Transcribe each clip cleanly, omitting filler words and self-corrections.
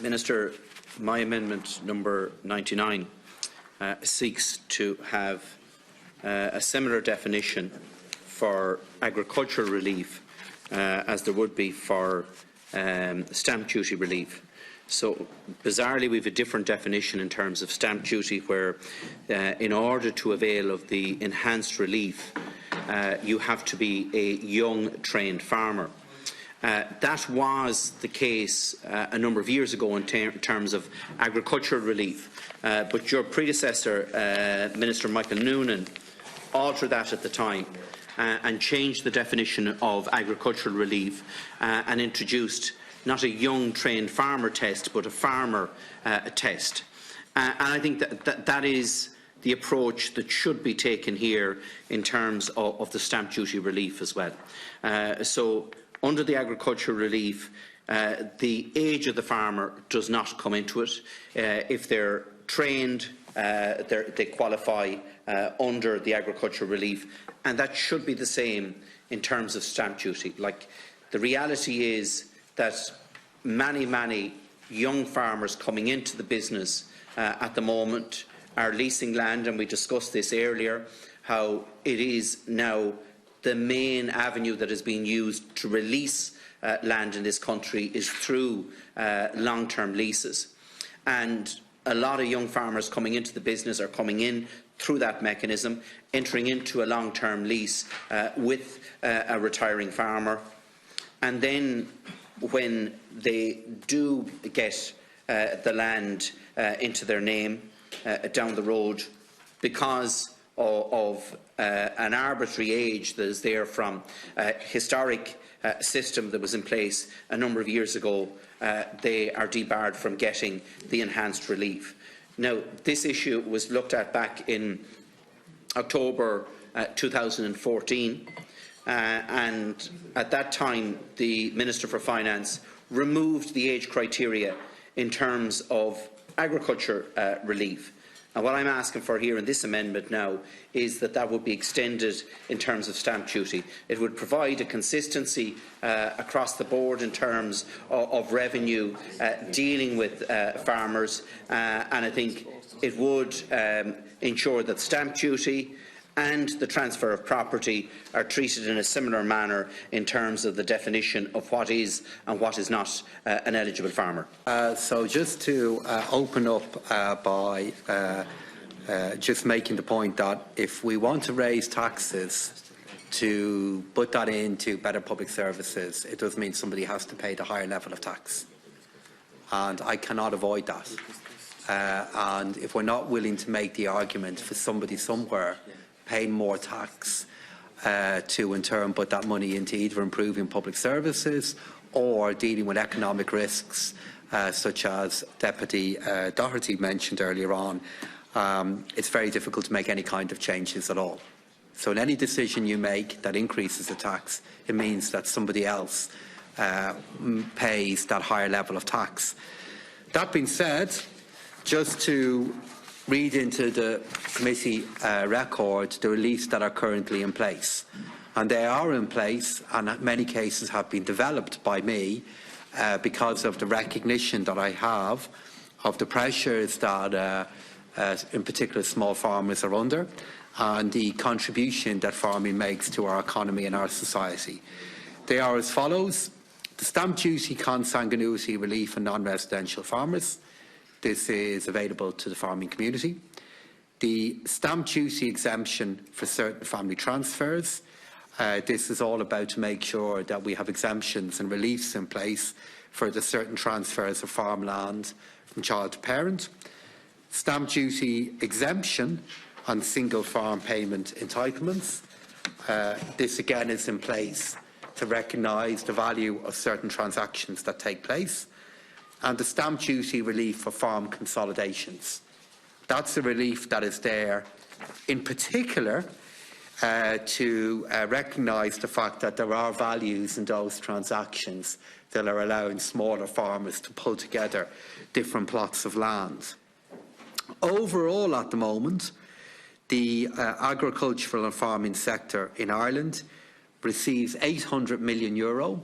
Minister, my amendment number 99 seeks to have a similar definition for agricultural relief as there would be for stamp duty relief. So, bizarrely, we have a different definition in terms of stamp duty, where in order to avail of the enhanced relief, you have to be a young trained farmer. That was the case a number of years ago in terms of agricultural relief, but your predecessor, Minister Michael Noonan, altered that at the time and changed the definition of agricultural relief and introduced not a young trained farmer test, but a farmer test. And I think that is the approach that should be taken here in terms of the stamp duty relief as well. So, under the agricultural relief, the age of the farmer does not come into it. If they're trained, they qualify under the agricultural relief, and that should be the same in terms of stamp duty. Like, the reality is that many young farmers coming into the business at the moment are leasing land, and we discussed this earlier, how it is now the main avenue that is being used to release land in this country is through long-term leases. And a lot of young farmers coming into the business are coming in through that mechanism, entering into a long-term lease with a retiring farmer. And then when they do get the land into their name down the road, because of an arbitrary age that is there from a historic system that was in place a number of years ago, they are debarred from getting the enhanced relief. Now, this issue was looked at back in October 2014, and at that time the Minister for Finance removed the age criteria in terms of agriculture relief. And what I'm asking for here in this amendment now is that that would be extended in terms of stamp duty. It would provide a consistency across the board in terms of revenue dealing with farmers, and I think it would ensure that stamp duty and the transfer of property are treated in a similar manner in terms of the definition of what is and what is not an eligible farmer. So just to open up by just making the point that if we want to raise taxes to put that into better public services, it does mean somebody has to pay the higher level of tax. And I cannot avoid that. And if we're not willing to make the argument for somebody somewhere paying more tax to in turn put that money into either improving public services or dealing with economic risks such as Deputy Doherty mentioned earlier on, it's very difficult to make any kind of changes at all. So in any decision you make that increases the tax, it means that somebody else pays that higher level of tax. That being said, just to read into the committee record the reliefs that are currently in place. And they are in place, and in many cases have been developed by me because of the recognition that I have of the pressures that in particular small farmers are under, and the contribution that farming makes to our economy and our society. They are as follows: the stamp duty consanguinity relief for non-residential farmers. This is available to the farming community. The stamp duty exemption for certain family transfers. This is all about to make sure that we have exemptions and reliefs in place for the certain transfers of farmland from child to parent. Stamp duty exemption on single farm payment entitlements. This again is in place to recognise the value of certain transactions that take place. And the stamp duty relief for farm consolidations. That's a relief that is there in particular to recognise the fact that there are values in those transactions that are allowing smaller farmers to pull together different plots of land. Overall at the moment, the agricultural and farming sector in Ireland receives €800 million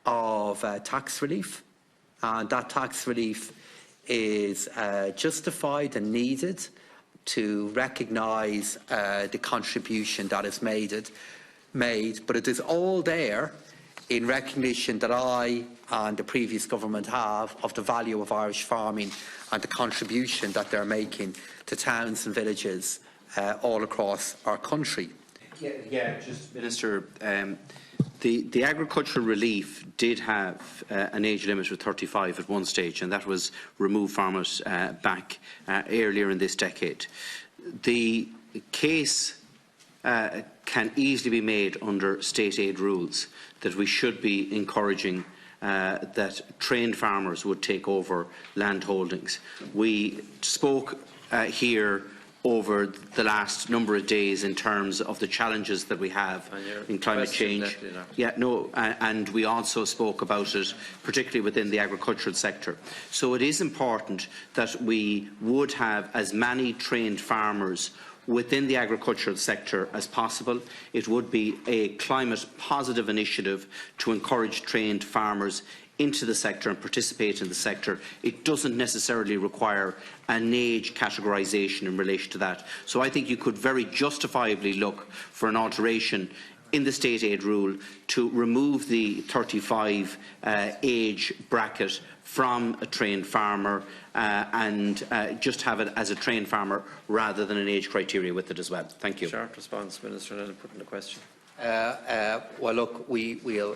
of tax relief. and that tax relief is justified and needed to recognise the contribution that is made, but it is all there in recognition that I and the previous government have of the value of Irish farming and the contribution that they're making to towns and villages all across our country. Just Minister, the agricultural relief did have an age limit of 35 at one stage, and that was removed from it back earlier in this decade. The case can easily be made under state aid rules that we should be encouraging that trained farmers would take over land holdings. We spoke here over the last number of days in terms of the challenges that we have in climate change. And we also spoke about it, particularly within the agricultural sector. So it is important that we would have as many trained farmers within the agricultural sector as possible. It would be a climate positive initiative to encourage trained farmers into the sector and participate in the sector. It doesn't necessarily require an age categorisation in relation to that. So I think you could very justifiably look for an alteration in the state aid rule to remove the 35 age bracket from a trained farmer and just have it as a trained farmer rather than an age criteria with it as well. Thank you. Short response, Minister, and then put in the question. Well, look, we'll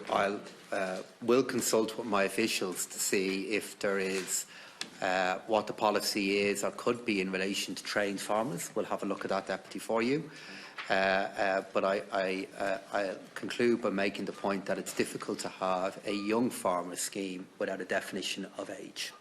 consult with my officials to see if there is what the policy is or could be in relation to trained farmers. We'll have a look at that, Deputy, for you. But I conclude by making the point that it's difficult to have a young farmer scheme without a definition of age.